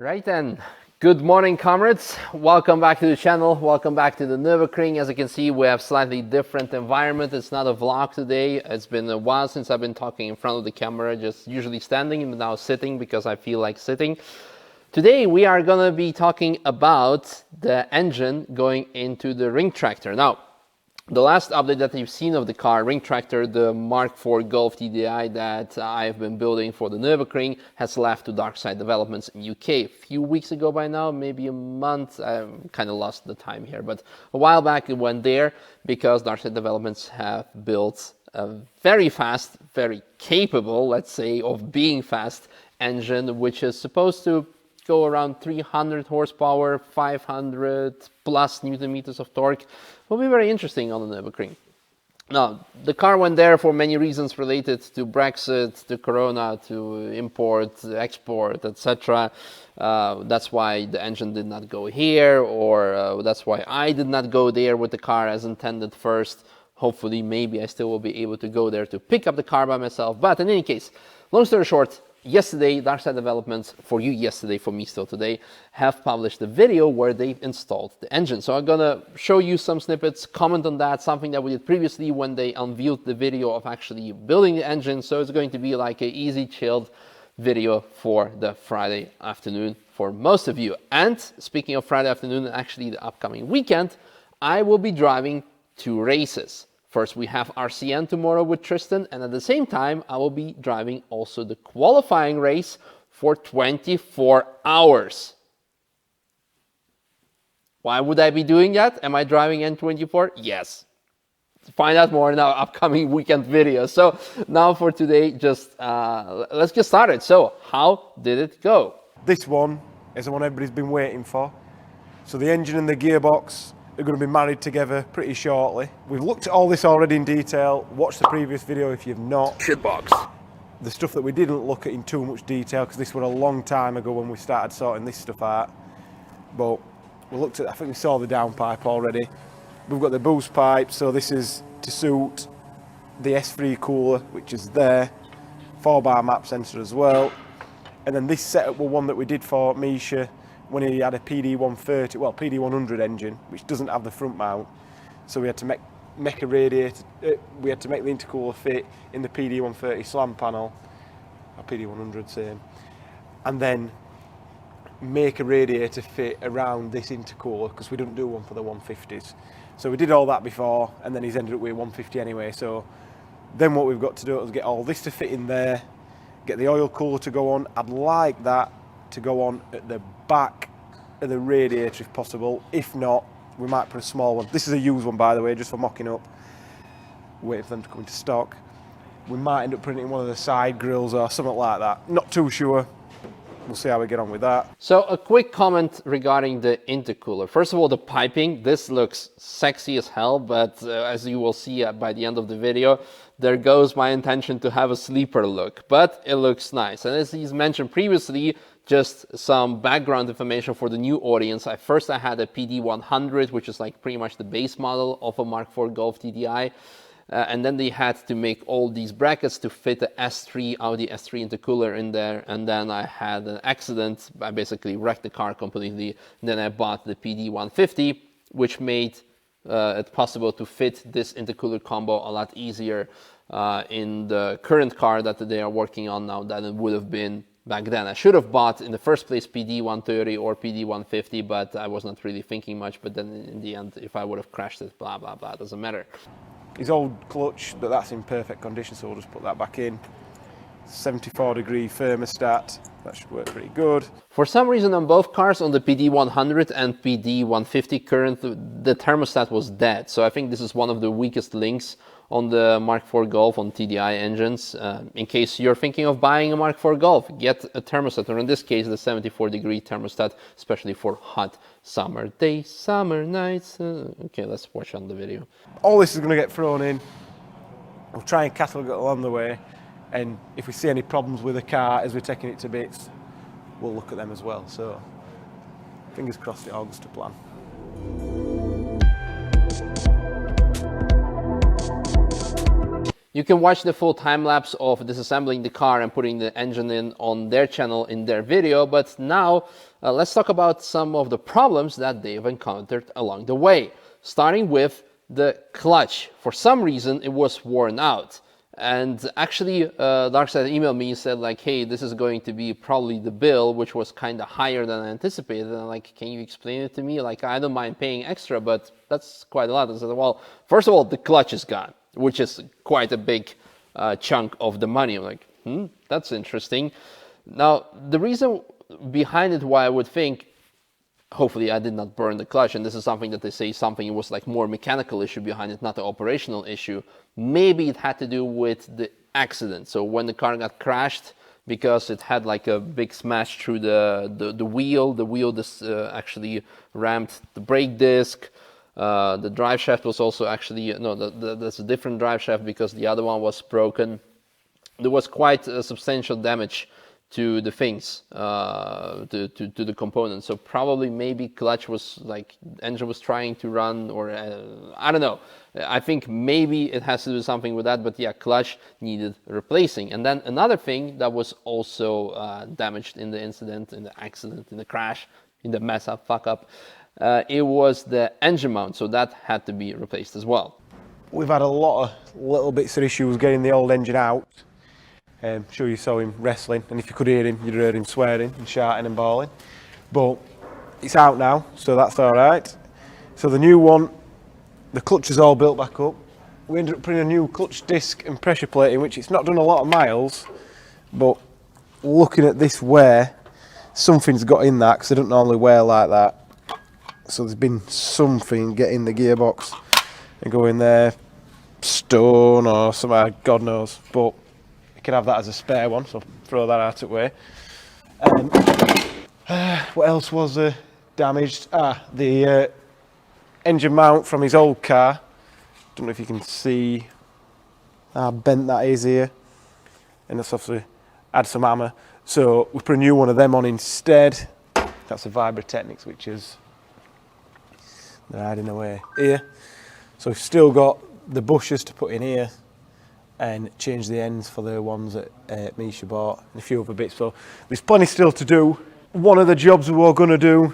Right then, good morning comrades, welcome back to the channel, welcome back to the Nürburgring. As you can see, we have slightly different environment. It's not a vlog today. It's been a while since I've been talking in front of the camera, just usually standing and now sitting because I feel like sitting. Today we are going to be talking about the engine going into the RingTracktor. Now, the last update that you've seen of the car, RingTracktor, the Mark IV Golf TDI that I've been building for the Nürburgring, has left to Darkside Developments in UK a few weeks ago by now, maybe a month. I kind of lost the time here, but a while back it went there because Darkside Developments have built a very fast, very capable, let's say, of being fast engine, which is supposed to go around 300 horsepower, 500 plus Newton meters of torque. Will be very interesting on the Nürburgring. Now, the car went there for many reasons related to Brexit, to Corona, to import, export, etc. That's why the engine did not go here, or that's why I did not go there with the car as intended first. Hopefully, maybe I still will be able to go there to pick up the car by myself. But in any case, long story short, yesterday, Darkside Developments, for you yesterday, for me still today, have published a video where they installed the engine. So I'm gonna show you some snippets, comment on that, something that we did previously when they unveiled the video of actually building the engine. So it's going to be like an easy, chilled video for the Friday afternoon for most of you. And speaking of Friday afternoon, actually the upcoming weekend, I will be driving 2 races. First, we have RCN tomorrow with Tristan, and at the same time, I will be driving also the qualifying race for 24 hours. Why would I be doing that? Am I driving N24? Yes. Find out more in our upcoming weekend video. So now for today, just let's get started. So how did it go? This one is the one everybody's been waiting for. So the engine and the gearbox are going to be married together pretty shortly. We've looked at all this already in detail. Watch the previous video if you've not. Shitbox. The stuff that we didn't look at in too much detail because this was a long time ago when we started sorting this stuff out. But we looked at, I think we saw the downpipe already. We've got the boost pipe, so this is to suit the S3 cooler, which is there. 4-bar map sensor as well. And then this setup was one that we did for Misha when he had a PD130, well, PD100 engine, which doesn't have the front mount. So we had to make a radiator, we had to make the intercooler fit in the PD130 slam panel, or PD100 same, and then make a radiator fit around this intercooler, because we didn't do one for the 150s. So we did all that before, and then he's ended up with a 150 anyway. So then what we've got to do is get all this to fit in there, get the oil cooler to go on. I'd like that to go on at the back of the radiator if possible. If not, we might put a small one. This is a used one, by the way, just for mocking up, waiting for them to come into stock. We might end up putting it in one of the side grills or something like that. Not too sure. We'll see how we get on with that. So a quick comment regarding the intercooler. First of all, the piping. This looks sexy as hell, but as you will see by the end of the video, there goes my intention to have a sleeper look, but it looks nice. And as he's mentioned previously, just some background information for the new audience. I had a PD100, which is like pretty much the base model of a Mark IV Golf TDI. And then they had to make all these brackets to fit the S3, Audi S3 intercooler in there. And then I had an accident. I basically wrecked the car completely. And then I bought the PD150, which made it possible to fit this intercooler combo a lot easier in the current car that they are working on now than it would have been back then. I should have bought in the first place PD130 or PD150, but I was not really thinking much. But then in the end, if I would have crashed it, blah, blah, blah, doesn't matter. His old clutch, but that's in perfect condition, so we'll just put that back in. 74-degree thermostat, that should work pretty good. For some reason on both cars, on the PD100 and PD150 current, the thermostat was dead. So I think this is one of the weakest links on the Mark IV Golf on TDI engines. In case you're thinking of buying a Mark IV Golf, get a thermostat, or in this case, the 74-degree thermostat, especially for hot summer days, summer nights. Okay, let's watch on the video. All this is going to get thrown in. We'll try and catalog it along the way. And if we see any problems with the car as we're taking it to bits, we'll look at them as well. So fingers crossed it all goes to plan. You can watch the full time lapse of disassembling the car and putting the engine in on their channel in their video, but now let's talk about some of the problems that they've encountered along the way. Starting with the clutch. For some reason it was worn out, and actually Darkside emailed me and said like, hey, this is going to be probably the bill, which was kind of higher than I anticipated. And I'm like, can you explain it to me? Like, I don't mind paying extra, but that's quite a lot. I said, well, first of all, the clutch is gone, which is quite a big chunk of the money. I'm like, that's interesting. Now, the reason behind it, why I would think, hopefully I did not burn the clutch, and this is something that they say something, it was like more mechanical issue behind it, not the operational issue. Maybe it had to do with the accident. So when the car got crashed, because it had like a big smash through the wheel actually rammed the brake disc. The drive shaft was also actually, no, that's a different drive shaft because the other one was broken. There was quite a substantial damage to the things, to the components. So probably maybe clutch was like, engine was trying to run, or I don't know. I think maybe it has to do something with that, but yeah, clutch needed replacing. And then another thing that was also damaged in the incident, in the accident, in the crash, in the mess up, fuck up, it was the engine mount, so that had to be replaced as well. We've had a lot of little bits of issues getting the old engine out. I'm sure you saw him wrestling, and if you could hear him, you'd heard him swearing and shouting and bawling. But it's out now, so that's all right. So the new one, the clutch is all built back up. We ended up putting a new clutch disc and pressure plate in, which it's not done a lot of miles, but looking at this wear, something's got in that, because I don't normally wear like that. So there's been something getting the gearbox and go in there, stone or something, God knows. But you can have that as a spare one, so throw that out of the way. What else was damaged? The engine mount from his old car. Don't know if you can see how bent that is here. And that's obviously had some hammer. So we put a new one of them on instead. That's a Vibratechnics, which is, they're hiding away here. So we've still got the bushes to put in here and change the ends for the ones that Misha bought and a few other bits. So there's plenty still to do. One of the jobs we were going to do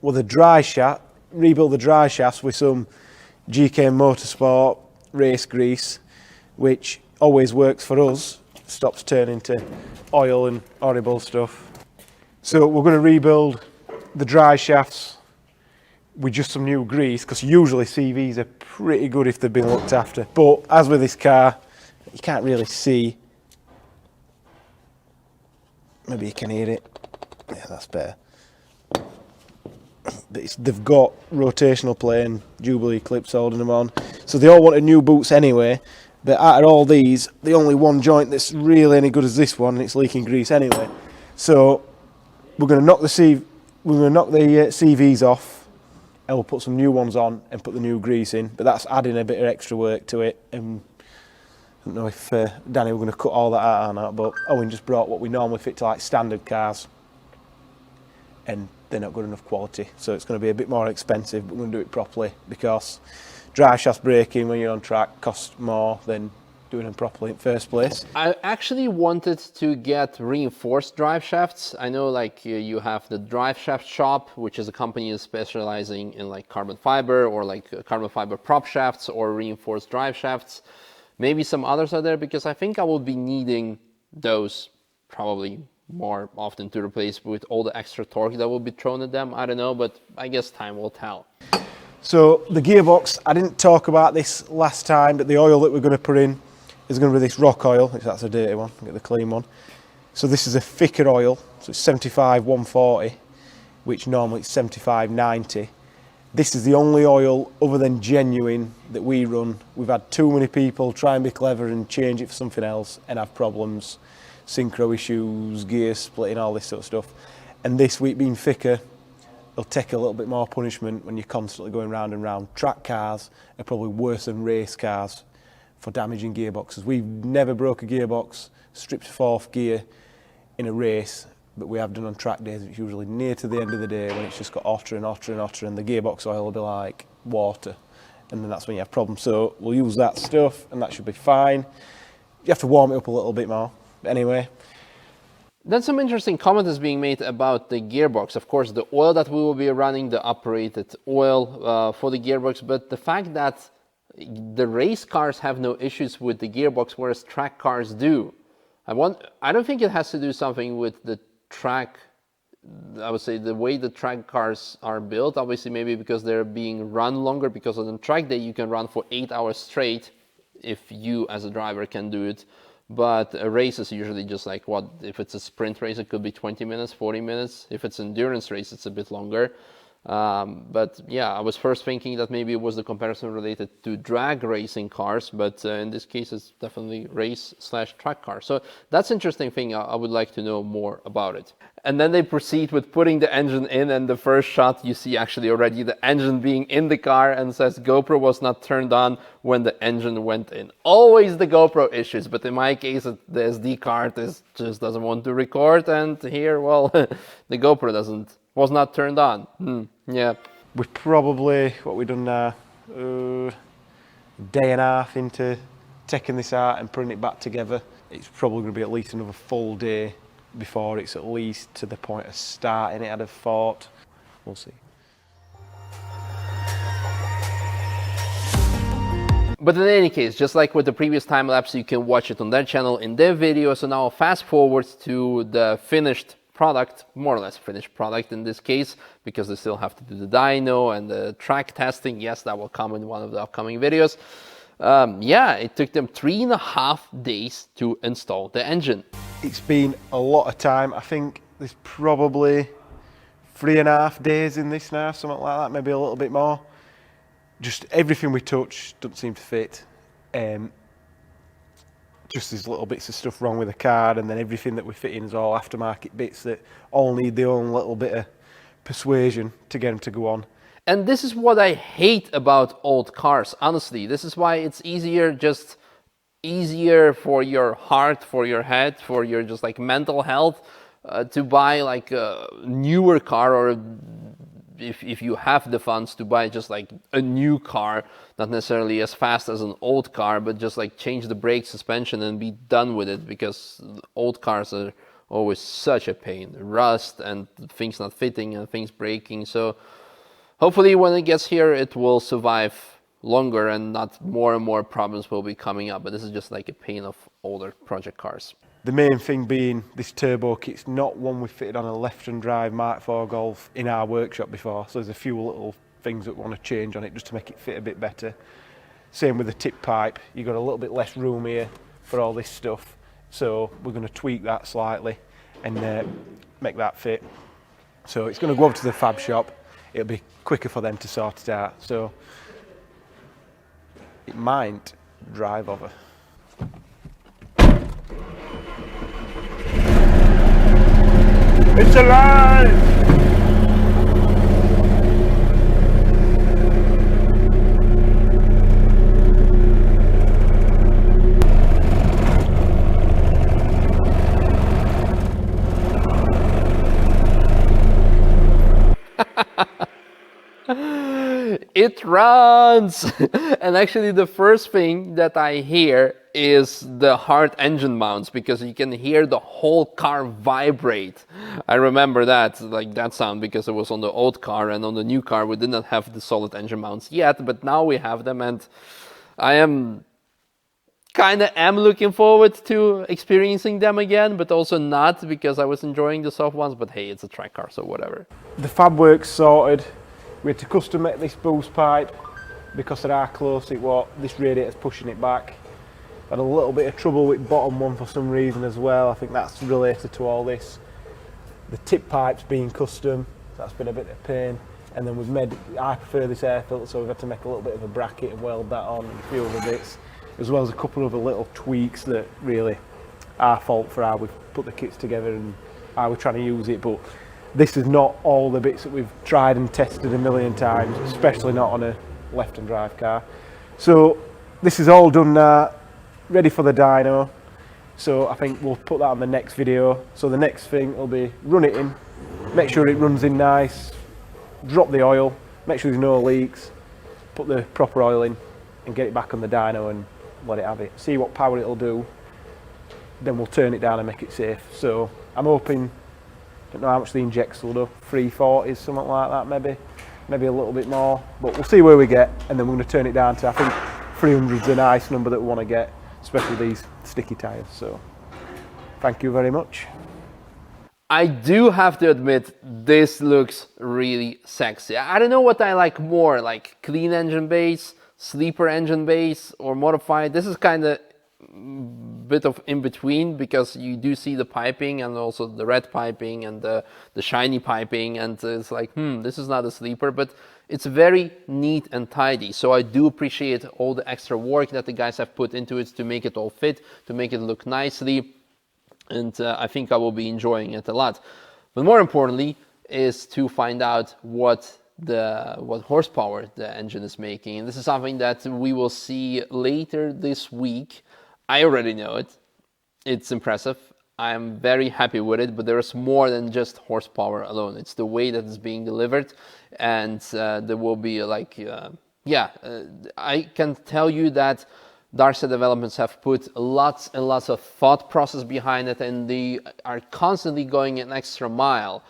was the dry shaft, rebuild the dry shafts with some GK Motorsport race grease, which always works for us, stops turning to oil and horrible stuff. So we're going to rebuild the dry shafts with just some new grease, because usually CVs are pretty good if they've been looked after. But as with this car, you can't really see. Maybe you can hear it. Yeah, that's better. They've got rotational plane Jubilee clips holding them on. So they all wanted new boots anyway. But out of all these, the only one joint that's really any good as this one, and it's leaking grease anyway. So we're going to knock the CVs off, and we'll put some new ones on and put the new grease in. But that's adding a bit of extra work to it. And I don't know if Danny were going to cut all that out or not, but Owen just brought what we normally fit to like standard cars, and they're not good enough quality. So it's going to be a bit more expensive, but we're going to do it properly, because drive shaft braking when you're on track costs more than doing them properly in first place. I actually wanted to get reinforced drive shafts. I know like you have the Driveshaft shop, which is a company specializing in like carbon fiber or like carbon fiber prop shafts or reinforced drive shafts. Maybe some others are there, because I think I will be needing those probably more often to replace with all the extra torque that will be thrown at them. I don't know, but I guess time will tell. So the gearbox, I didn't talk about this last time, but the oil that we're going to put in is going to be this rock oil. That's a dirty one, get the clean one. So this is a thicker oil, so it's 75-140, which normally it's 75-90. This is the only oil other than genuine that we run. We've had too many people try and be clever and change it for something else and have problems, synchro issues, gear splitting, all this sort of stuff. And this week being thicker, it'll take a little bit more punishment when you're constantly going round and round. Track cars are probably worse than race cars for damaging gearboxes. We've never broke a gearbox, stripped fourth gear in a race, but we have done on track days. It's usually near to the end of the day when it's just got hotter and hotter and hotter, and the gearbox oil will be like water, and then that's when you have problems. So we'll use that stuff and that should be fine. You have to warm it up a little bit more. But anyway. Then some interesting comment is being made about the gearbox. Of course, the oil that we will be running, the operated oil for the gearbox, but the fact that the race cars have no issues with the gearbox, whereas track cars do. I don't think it has to do something with the track, I would say the way the track cars are built. Obviously, maybe because they're being run longer, because on the track day you can run for 8 hours straight if you as a driver can do it. But a race is usually just like, what, if it's a sprint race, it could be 20 minutes, 40 minutes. If it's an endurance race, it's a bit longer. But yeah, I was first thinking that maybe it was the comparison related to drag racing cars, but in this case, it's definitely race/track cars. So that's an interesting thing. I would like to know more about it. And then they proceed with putting the engine in, and the first shot you see actually already the engine being in the car, and says GoPro was not turned on when the engine went in. Always the GoPro issues, but in my case, the SD card just doesn't want to record, and here, well, the GoPro was not turned on. Yeah. We're probably, what we've done now, a day and a half into taking this out and putting it back together. It's probably going to be at least another full day before it's at least to the point of starting it, I'd have thought. We'll see. But in any case, just like with the previous time lapse, you can watch it on their channel in their video. So now I'll fast forward to the finished product, more or less finished product in this case, because they still have to do the dyno and the track testing. Yes, that will come in one of the upcoming videos. Yeah, it took them 3.5 days to install the engine. It's been a lot of time. I think there's probably 3.5 days in this now, something like that, maybe a little bit more. Just everything we touch doesn't seem to fit. Just these little bits of stuff wrong with the card, and then everything that we fit in is all aftermarket bits that all need their own little bit of persuasion to get them to go on. And this is what I hate about old cars, honestly. This is why it's easier for your heart, for your head, for your just like mental health to buy like a newer car, or if you have the funds to buy just like a new car, not necessarily as fast as an old car, but just like change the brake, suspension, and be done with it, because old cars are always such a pain. Rust and things not fitting and things breaking. So hopefully when it gets here, it will survive longer and not more and more problems will be coming up. But this is just like a pain of older project cars. The main thing being this turbo kit's not one we fitted on a left-hand drive Mark IV Golf in our workshop before, so there's a few little things that we want to change on it just to make it fit a bit better. Same with the tip pipe, you've got a little bit less room here for all this stuff, so we're going to tweak that slightly and make that fit. So it's going to go over to the fab shop, it'll be quicker for them to sort it out, so it might drive over. It's alive! It runs! And actually the first thing that I hear is the hard engine mounts, because you can hear the whole car vibrate. I remember that, like that sound, because it was on the old car, and on the new car we did not have the solid engine mounts yet, but now we have them, and I am looking forward to experiencing them again, but also not, because I was enjoying the soft ones, but hey, it's a track car, so whatever. The fab work's sorted. We had to custom make this boost pipe because of how close it was. This radiator's pushing it back. Had a little bit of trouble with bottom one for some reason as well. I think that's related to all this. The tip pipe's being custom, that's been a bit of pain. And then I prefer this air filter, so we've had to make a little bit of a bracket and weld that on, and a few other bits, as well as a couple of other little tweaks that really our fault for how we've put the kits together and how we're trying to use it. But this is not all the bits that we've tried and tested a million times, especially not on a left-hand drive car. So this is all done now, ready for the dyno. So I think we'll put that on the next video. So the next thing will be run it in, make sure it runs in nice, drop the oil, make sure there's no leaks, put the proper oil in and get it back on the dyno and let it have it. See what power it'll do, then we'll turn it down and make it safe. So I'm hoping, don't know how much the injects will do, 340s, something like that maybe a little bit more, but we'll see where we get, and then we're going to turn it down to, I think 300's a nice number that we want to get, especially these sticky tyres. So thank you very much. I do have to admit, this looks really sexy. I don't know what I like more, like clean engine base, sleeper engine base, or modified. This is kind of bit of in between, because you do see the piping and also the red piping and the shiny piping, and it's like, this is not a sleeper, but it's very neat and tidy. So I do appreciate all the extra work that the guys have put into it to make it all fit, to make it look nicely. And I think I will be enjoying it a lot. But more importantly is to find out what horsepower the engine is making. And this is something that we will see later this week. I already know it. It's impressive. I'm very happy with it, but there's more than just horsepower alone. It's the way that it's being delivered, and there will be like, I can tell you that Darkside Developments have put lots and lots of thought process behind it, and they are constantly going an extra mile.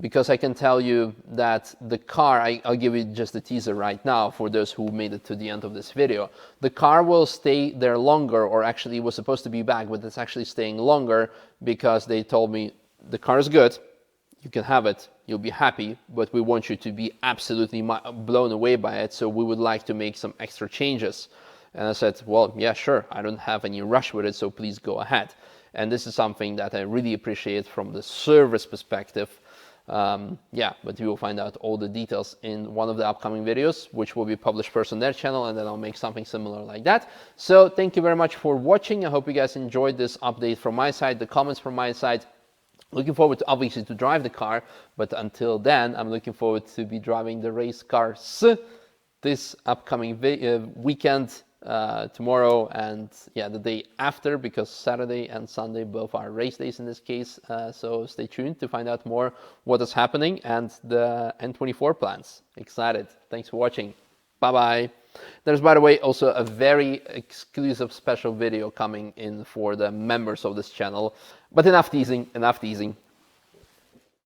Because I can tell you that the car, I'll give you just a teaser right now for those who made it to the end of this video. The car will stay there longer, or actually was supposed to be back, but it's actually staying longer because they told me the car is good, you can have it, you'll be happy, but we want you to be absolutely blown away by it, so we would like to make some extra changes. And I said, well, yeah, sure, I don't have any rush with it, so please go ahead. And this is something that I really appreciate from the service perspective. But you will find out all the details in one of the upcoming videos, which will be published first on their channel, and then I'll make something similar like that. So thank you very much for watching. I hope you guys enjoyed this update from my side, the comments from my side. Looking forward to, obviously, to drive the car, but until then, I'm looking forward to be driving the race cars this upcoming weekend. Tomorrow and the day after, because Saturday and Sunday both are race days in this case, so stay tuned to find out more what is happening and the N24 plans. Excited. Thanks for watching. Bye bye. There's, by the way, also a very exclusive special video coming in for the members of this channel, but enough teasing.